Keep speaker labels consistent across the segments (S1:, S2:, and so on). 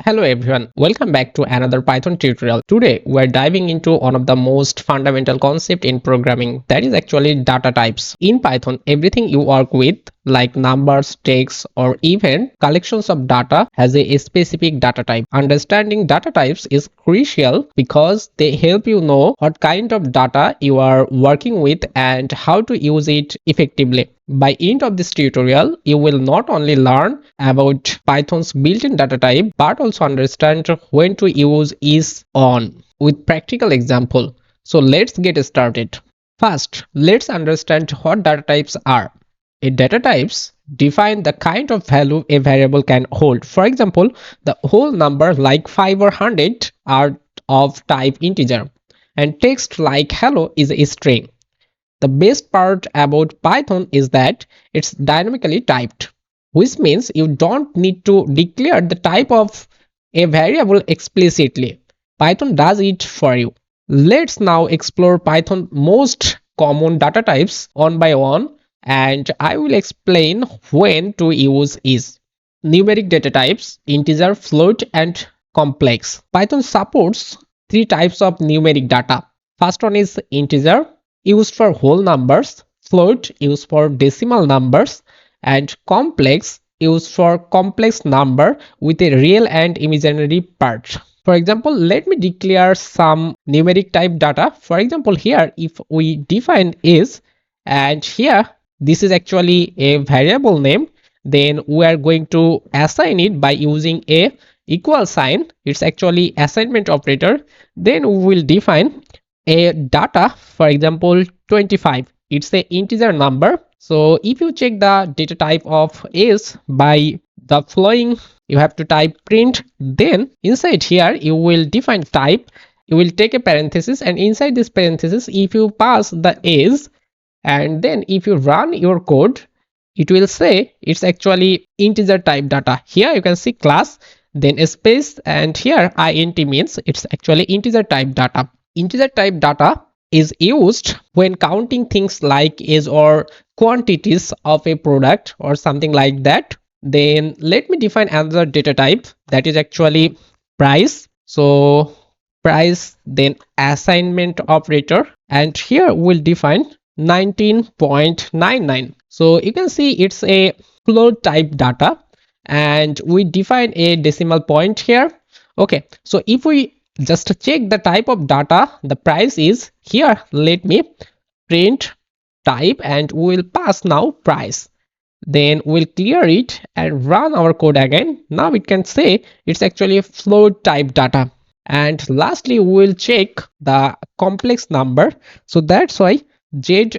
S1: Hello everyone, welcome back to another Python tutorial. Today we're diving into one of the most fundamental concept in programming, that is actually data types. In Python, everything you work with like numbers, text or even collections of data has a specific data type. Understanding data types is crucial because they help you know what kind of data you are working with and how to use it effectively. By end of this tutorial, you will not only learn about Python's built-in data type but also understand when to use is on with practical example. So let's get started. First, let's understand what data types are. A data types define the kind of value a variable can hold. For example, the whole number like 5 or 100 are of type integer, and text like hello is a string. The best part about Python is that it's dynamically typed, which means you don't need to declare the type of a variable explicitly. Python does it for you. Let's now explore Python most common data types one by one, and I will explain when to use each. Numeric data types: integer, float and complex. Python supports three types of numeric data. First one is integer, used for whole numbers; float, used for decimal numbers; and complex, used for complex number with a real and imaginary part. For example, let me declare some numeric type data. For example, here if we define is, and here this is actually a variable name, then we are going to assign it by using a equal sign. It's actually assignment operator. Then we will define a data, for example 25. It's a integer number. So if you check the data type of is by the following, you have to type print, then inside here you will define type, you will take a parenthesis, and inside this parenthesis if you pass the is, and then if you run your code, it will say it's actually integer type data. Here you can see class, then a space, and here int means it's actually integer type data. Integer type data is used when counting things like age or quantities of a product or something like that. Then let me define another data type, that is actually price. So price, then assignment operator, and here we'll define 19.99. so you can see it's a float type data, and we define a decimal point here. Okay, so if we just check the type of data, the price is here. Let me print type, and we will pass now price. Then we'll clear it and run our code again. Now it can say it's actually a float type data. And lastly, we'll check the complex number. So that's why z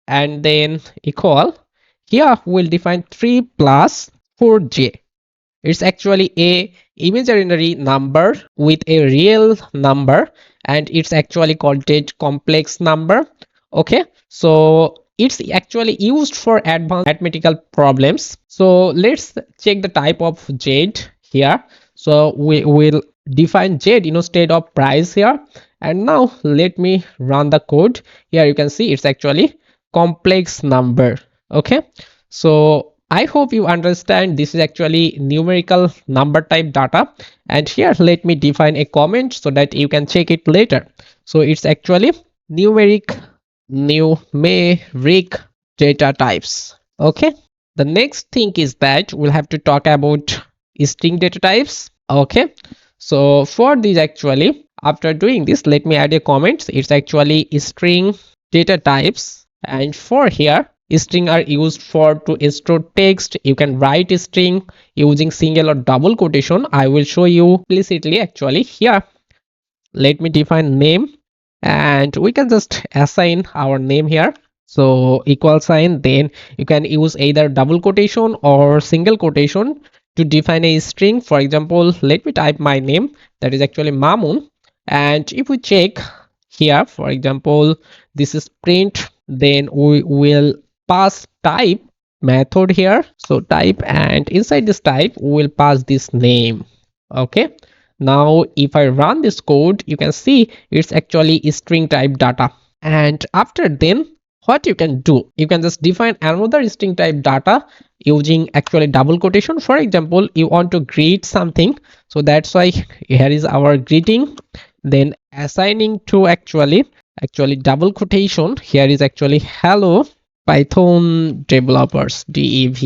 S1: and then equal, here we'll define 3 plus 4j. It's actually a imaginary number with a real number, and it's actually called a complex number. Okay, so it's actually used for advanced mathematical problems. So let's check the type of z here. So we will define z instead of price here, and now let me run the code. Here you can see it's actually complex number. Okay, so I hope you understand this is actually numerical number type data. And here let me define a comment so that you can check it later. So it's actually numeric data types. Okay, the next thing is that we'll have to talk about string data types. Okay, so for this, actually after doing this, let me add a comment. It's actually string data types, and for here string are used for to store text. You can write a string using single or double quotation. I will show you explicitly actually here. Let me define name, and we can just assign our name here. So equal sign, then you can use either double quotation or single quotation to define a string. For example, let me type my name, that is actually Mamun. And if we check here, for example, this is print, then we will pass type method here. So type, and inside this type we will pass this name. Okay, now if I run this code, you can see it's actually string type data. And after then, what you can do, you can just define another string type data using actually double quotation. For example, you want to greet something, so that's why here is our greeting, then assigning to actually double quotation. Here is actually hello Python developers, dev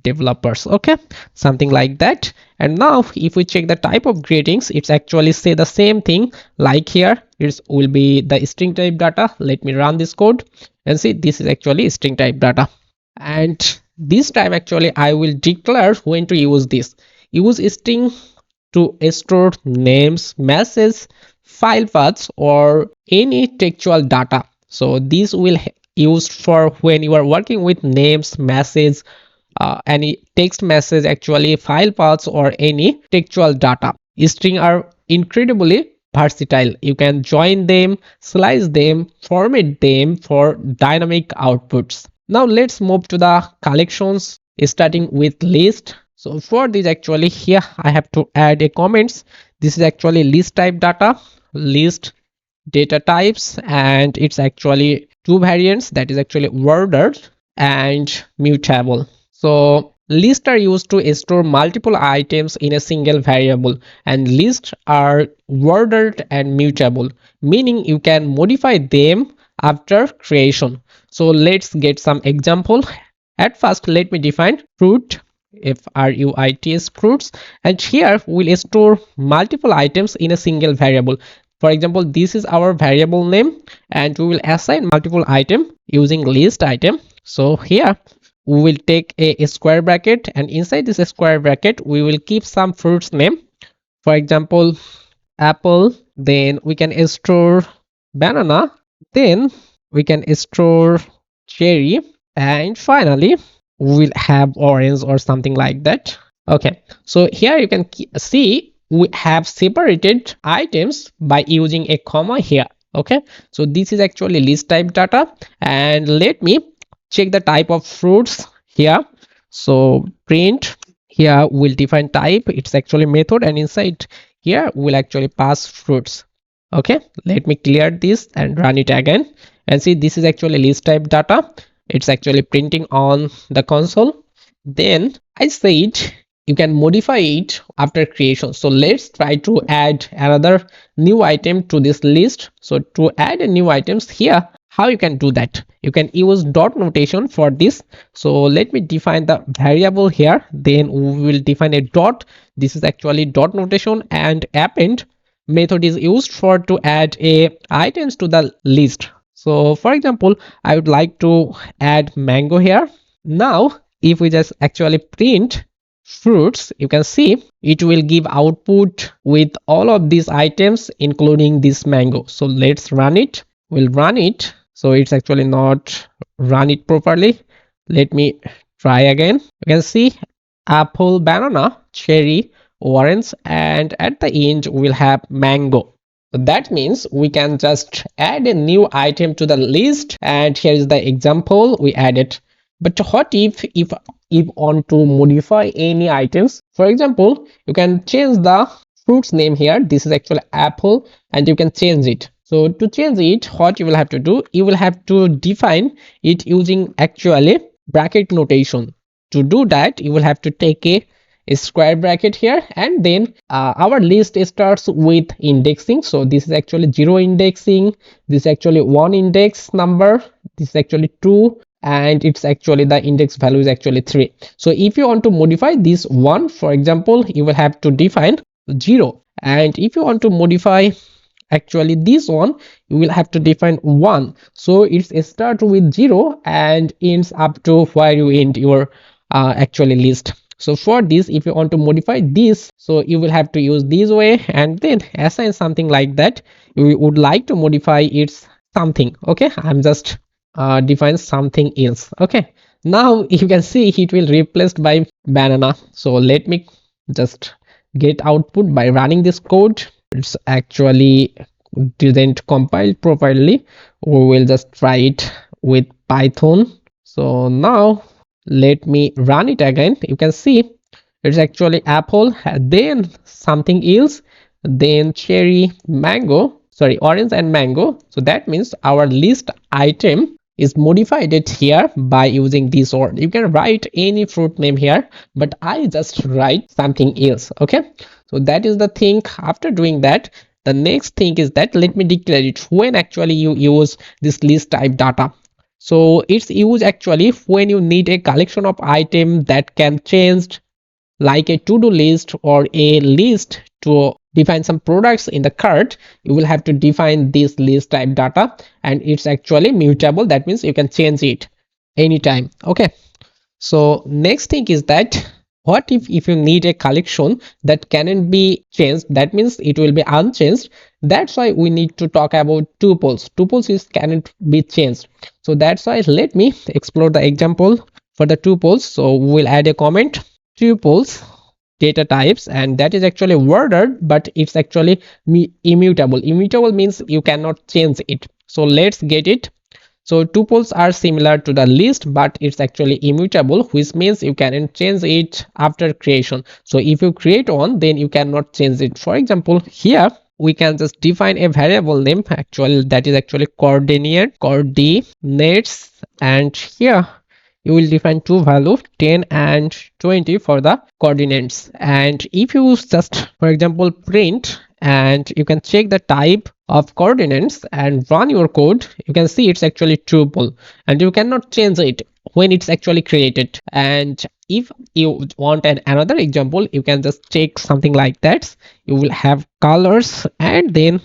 S1: developers, okay, something like that. And now if we check the type of greetings, it's actually say the same thing. Like here it will be the string type data. Let me run this code and see, this is actually string type data. And this time actually I will declare when to use this. Use string to store names, messages, file paths, or any textual data. So this will used for when you are working with names, message, any text message, actually file paths, or any textual data. String are incredibly versatile. You can join them, slice them, format them for dynamic outputs. Now let's move to the collections, starting with list. So for this actually here I have to add a comments. This is actually list type data, list data types, and it's actually two variants, that is actually ordered and mutable. So lists are used to store multiple items in a single variable, and lists are ordered and mutable, meaning you can modify them after creation. So let's get some example. At first let me define fruit, fruits, fruits, and here we'll store multiple items in a single variable. For example, this is our variable name, and we will assign multiple item using list item. So here we will take a square bracket, and inside this square bracket we will keep some fruits name. For example, apple, then we can store banana, then we can store cherry, and finally we will have orange or something like that. Okay, so here you can see we have separated items by using a comma here. Okay, so this is actually list type data, and let me check the type of fruits here. So print, here we'll define type, it's actually method, and inside here we'll actually pass fruits. Okay, let me clear this and run it again, and see, this is actually list type data. It's actually printing on the console. Then I said you can modify it after creation. So let's try to add another new item to this list. So to add a new items here, how you can do that? You can use dot notation for this. So let me define the variable here, then we will define a dot. This is actually dot notation, and append method is used for to add a items to the list. So for example, I would like to add mango here. Now if we just actually print fruits, you can see it will give output with all of these items including this mango. So let's run it. We'll run it. So it's actually not run it properly. Let me try again. You can see apple, banana, cherry, orange, and at the end we'll have mango. So that means we can just add a new item to the list, and here is the example we added. But what if want to modify any items? For example, you can change the fruit's name here. This is actually apple, and you can change it. So to change it, what you will have to do, you will have to define it using actually bracket notation. To do that, you will have to take a square bracket here, and then our list starts with indexing. So this is actually 0 indexing, this is actually 1 index number, this is actually 2, and it's actually the index value is actually 3. So if you want to modify this one, for example, you will have to define 0, and if you want to modify actually this one, you will have to define 1. So it's start with 0 and ends up to where you end your actually list. So for this, if you want to modify this, so you will have to use this way, and then assign something like that. You would like to modify its something. Okay, I'm just define something else. Okay, now you can see it will replaced by banana. So let me just get output by running this code. It's actually didn't compile properly. We will just try it with Python. So now let me run it again. You can see it's actually apple, then something else, then cherry, mango, sorry, orange and mango. So that means our list item is modified it here by using this word. You can write any fruit name here, but I just write something else. Okay, so that is the thing. After doing that, the next thing is that let me declare it when actually you use this list type data. So it's used actually when you need a collection of items that can change, like a to-do list or a list to define some products in the cart. You will have to define this list type data, and it's actually mutable. That means you can change it anytime. Okay, so next thing is that what if you need a collection that cannot be changed, that means it will be unchanged. That's why we need to talk about tuples. Tuples is cannot be changed, so that's why let me explore the example for the tuples. So we'll add a comment tuples data types, and that is actually worded, but it's actually immutable. Immutable means you cannot change it. So let's get it. So tuples are similar to the list, but it's actually immutable, which means you cannot change it after creation. So if you create one, then you cannot change it. For example, here we can just define a variable name actually, that is actually coordinates, and here you will define two values 10 and 20 for the coordinates. And if you just for example print, and you can check the type of coordinates and run your code, you can see it's actually tuple, and you cannot change it when it's actually created. And if you want another example, you can just check something like that. You will have colors, and then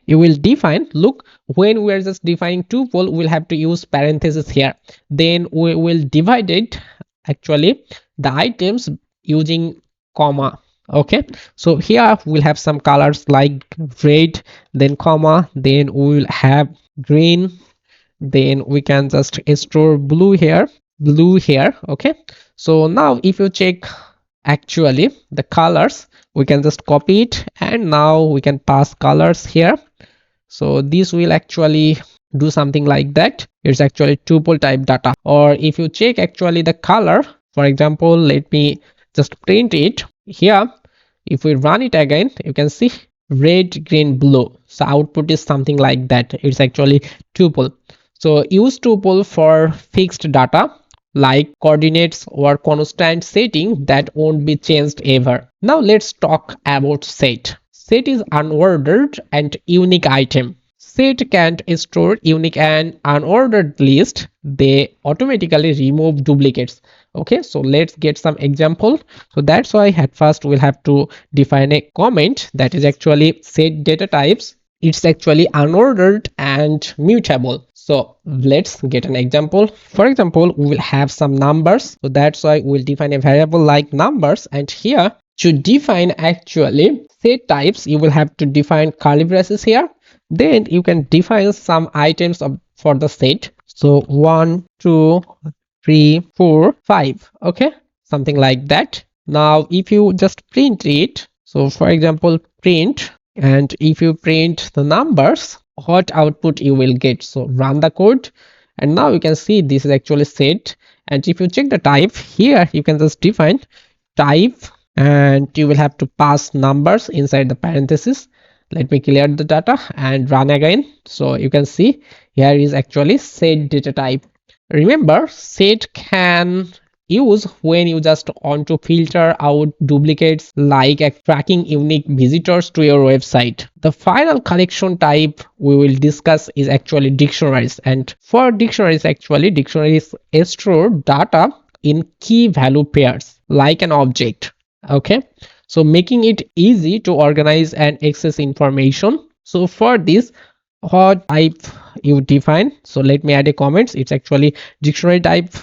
S1: you will define, look, when we are just defining tuple, we'll have to use parentheses here. Then we will divide it actually the items using comma. Okay, so here we'll have some colors like red, then comma, then we will have green, then we can just store blue here, okay. So now if you check actually the colors, we can just copy it, and now we can pass colors here. So this will actually do something like that. It's actually tuple type data. Or if you check actually the color, for example, let me just print it here. If we run it again, you can see red, green, blue. So output is something like that. It's actually tuple. So use tuple for fixed data like coordinates or constant setting that won't be changed ever. Now let's talk about set. Set is unordered and unique item. Set can't store unique and unordered list. They automatically remove duplicates. Okay, so let's get some example. So that's why at first we'll have to define a comment that is actually set data types. It's actually unordered and mutable. So let's get an example. For example, we will have some numbers. So that's why we'll define a variable like numbers, and here to define actually set types, you will have to define curly braces here. Then you can define some items for the set. So 1, 2, 3, 4, 5. Okay, something like that. Now if you just print it, so for example print, and if you print the numbers, what output you will get. So run the code, and now you can see this is actually set. And if you check the type here, you can just define type, and you will have to pass numbers inside the parentheses. Let me clear the data and run again. So you can see here is actually set data type. Remember, set can use when you just want to filter out duplicates, like tracking unique visitors to your website. The final collection type we will discuss is actually dictionaries. And for dictionaries, actually dictionaries store data in key value pairs like an object. Okay, so making it easy to organize and access information. So for this, what type you define, so let me add a comments. It's actually dictionary type.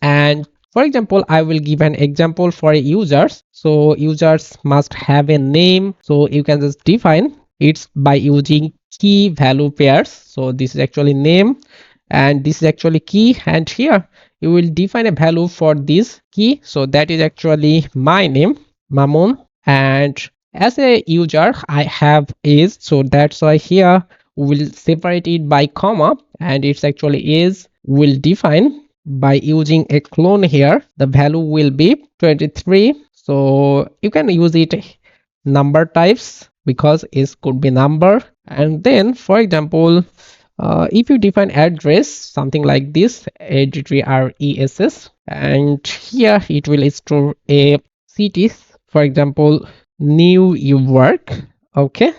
S1: And for example, I will give an example for users. So users must have a name, so you can just define it's by using key value pairs. So this is actually name, and this is actually key, and here you will define a value for this key. So that is actually my name, Mamun, and as a user I have is, so that's why here we'll separate it by comma, and it's actually is will define by using a clone here. The value will be 23. So you can use it number types because it could be number. And then for example If you define address something like this, address, and here it will store a city, for example New York, okay,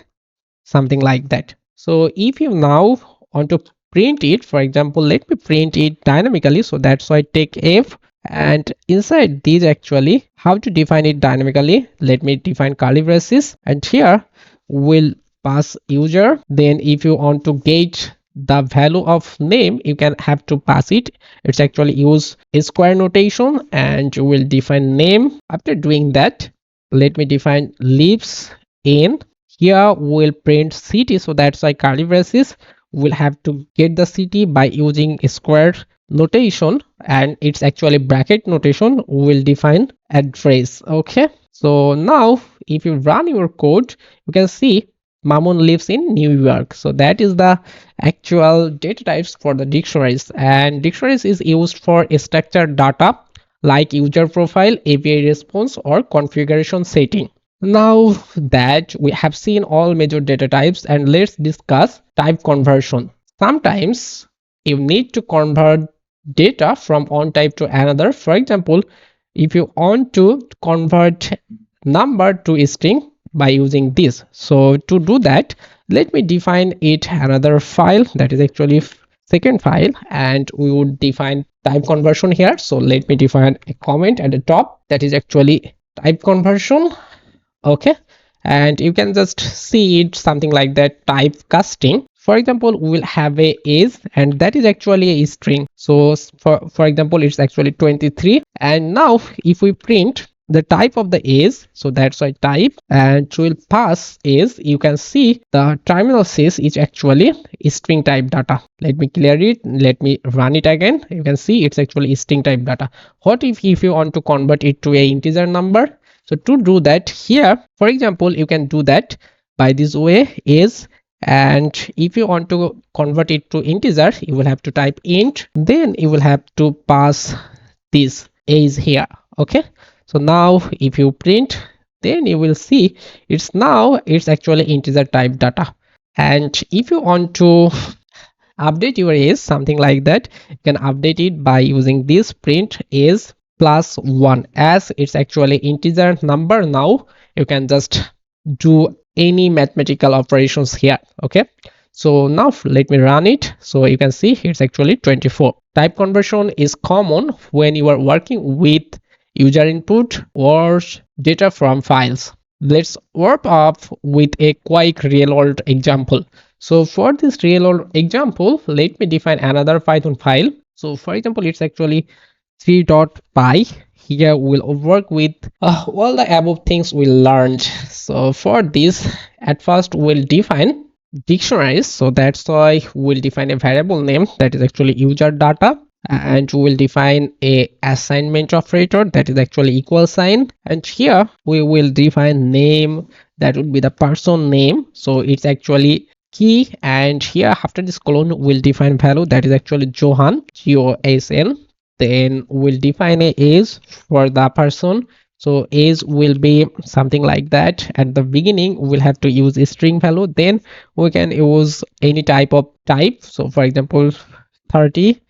S1: something like that. So if you now want to print it, for example let me print it dynamically, so that's why I take F, and inside these actually how to define it dynamically, let me define curly braces, and here we'll pass user. Then if you want to get the value of name, you can have to pass it, it's actually use a square notation, and you will define name. After doing that, let me define lives in. Here we'll print city, so that's why curly braces, we'll have to get the city by using a square notation, and it's actually bracket notation, we'll define address. Okay, so now if you run your code, you can see Mamun lives in New York. So that is the actual data types for the dictionaries, and dictionaries is used for structured data like user profile, API response, or configuration setting. Now that we have seen all major data types, and let's discuss type conversion. Sometimes you need to convert data from one type to another. For example, if you want to convert number to a string by using this, so to do that, let me define it another file, that is actually second file, and we would define type conversion here. So let me define a comment at the top, that is actually type conversion. Okay, and you can just see it something like that, type casting. For example, we will have a is, and that is actually a string. So for example it's actually 23, and now if we print the type of the is, so that's why type, and will pass is, you can see the terminal says it's actually string type data. Let me clear it, let me run it again. You can see it's actually string type data. What if you want to convert it to a integer number? So to do that, here for example you can do that by this way is, and if you want to convert it to integer, you will have to type int, then you will have to pass this is here. Okay, so now if you print, then you will see it's actually integer type data. And if you want to update your is something like that, you can update it by using this print is +1, as it's actually integer number. Now you can just do any mathematical operations here. Okay, so now let me run it, so you can see it's actually 24. Type conversion is common when you are working with user input or data from files. Let's warp up with a quick real world example. So for this real world example, let me define another Python file. So for example it's actually 3.py. Here we'll work with all the above things we learned. So for this, at first we'll define dictionaries, so that's why we'll define a variable name, that is actually user data, and we will define a assignment operator, that is actually equal sign, and here we will define name, that would be the person name, so it's actually key, and here after this colon we'll define value, that is actually Johan, Johan. Then we'll define a age for the person, so age will be something like that. At the beginning we'll have to use a string value, then we can use any type of type, so for example 30.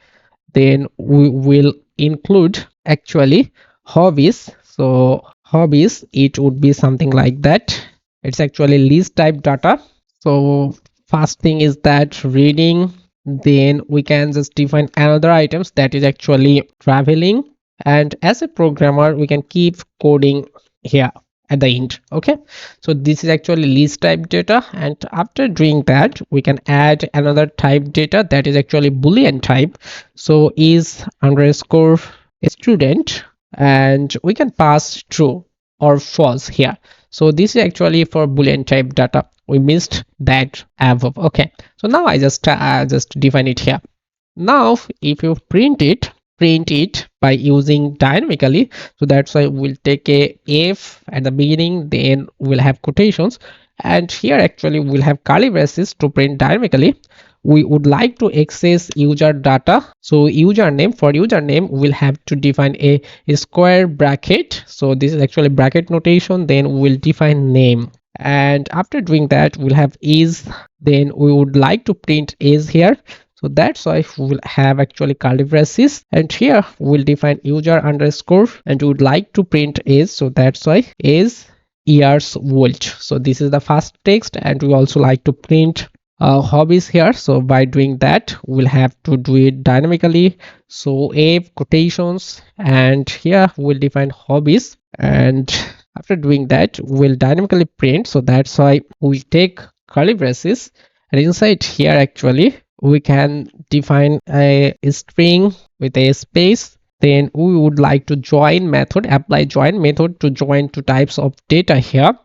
S1: Then we will include actually hobbies, so hobbies it would be something like that, it's actually list type data. So first thing is that reading, then we can just define another items, that is actually traveling, and as a programmer we can keep coding here at the end. Okay, so this is actually list type data, and after doing that we can add another type data, that is actually boolean type, so is underscore student, and we can pass true or false here. So this is actually for boolean type data, we missed that above. Okay, so now I just define it here. Now if you print it by using dynamically, so that's why we'll take a if at the beginning, then we'll have quotations, and here actually we'll have curly braces to print dynamically. We would like to access user data, so username, for username we'll have to define a square bracket, so this is actually bracket notation, then we'll define name. And after doing that, we'll have is. Then we would like to print is here, so that's why we will have actually curly braces, and here we'll define user underscore, and we would like to print is, so that's why is years old. So this is the first text, and we also like to print hobbies here. So by doing that, we'll have to do it dynamically. So a quotations, and here we'll define hobbies, and after doing that, we'll dynamically print. So that's why we take curly braces, and inside here actually we can define a string with a space. Then we would like to join method, apply join method to join two types of data here.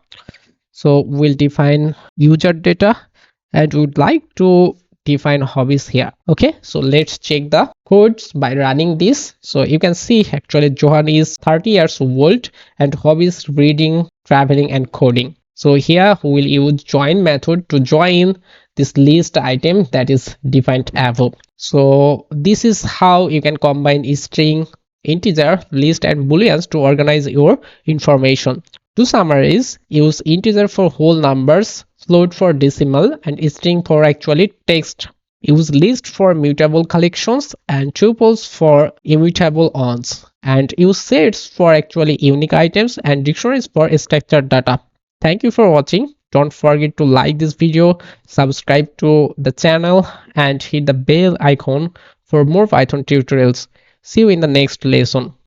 S1: So we'll define user data, and we would like to define hobbies here. Okay, so let's check the codes by running this. So you can see actually Johan is 30 years old and hobbies reading, traveling and coding. So here we will use join method to join this list item that is defined above. So this is how you can combine string, integer, list and booleans to organize your information. To summarize, use integer for whole numbers, float for decimal, and string for actually text. Use list for mutable collections and tuples for immutable ones. And use sets for actually unique items and dictionaries for structured data. Thank you for watching. Don't forget to like this video, subscribe to the channel, and hit the bell icon for more Python tutorials. See you in the next lesson.